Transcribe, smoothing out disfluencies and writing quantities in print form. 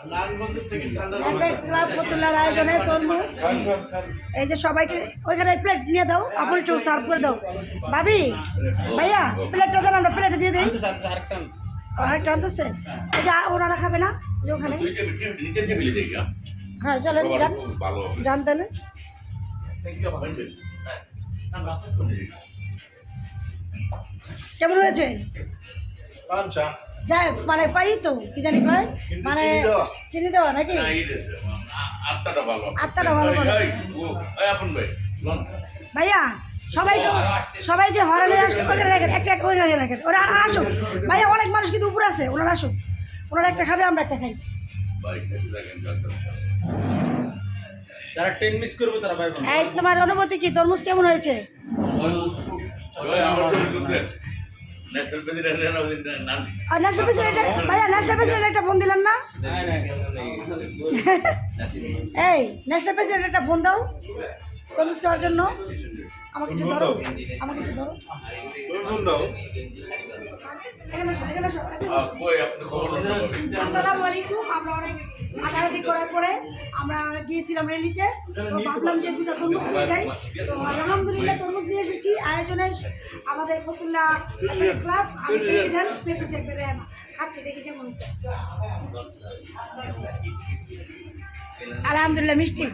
Apex club ফতুল্লার আয়োজনে তরমুজ। এই যে সবাইকে ওইখানে প্লেট নিয়ে দাও, আপনি একটু সার্ভ করে দাও। ভাবি ভাইয়া প্লেটটা দেন, আমরা প্লেটে দিয়ে দিই। আরেকটা আনতেছে, এই যে ওনারা খাবে না যে ওখানে। হ্যাঁ চলেন যান তাহলে। কেমন হয়েছে? যাই মানে পাই তো কি জানি কয়, মানে চিনি দেওয়া নাকি? আত্মাটা ভালো করে ভাইয়া। সবাই যে হরালে রাখেন, একটা ওইখানে রাখেন, ওরা আসুক ভাইয়া। অনেক মানুষ কিন্তু উপরে আছে, ওনারা আসুক। ওনারা একটা খাবে, আমরা একটা খাই। এই তোমার অনুভূতি কি? তরমুজ কেমন হয়েছে? ন্যাশনাল প্রেসিডেন্ট ভাইয়া, ন্যাশনাল প্রেসিডেন্ট একটা ফোন দিলেন না? এই ন্যাশনাল প্রেসিডেন্ট একটা ফোন দাও তরমুজ খাওয়ার জন্য। আমাকে একটু ধরো, আমাকে একটু ধরো। আসসালামু আলাইকুম। আমরা অনেক হাঁটাহাঁটি করার পরে আমরা গিয়েছিলাম রেলিতে, তো ভাবলাম যে দুটা তরমুজ নিয়ে যাই। তো আলহামদুলিল্লাহ তরমুজ নিয়ে এসেছি। আয়োজনে আমাদের ফতুল্লা ক্লাব, আমি প্রেসিডেন্ট পেতেছি একবারে খাচ্ছি, দেখি কেমন হচ্ছে। আলহামদুলিল্লাহ মিষ্টি।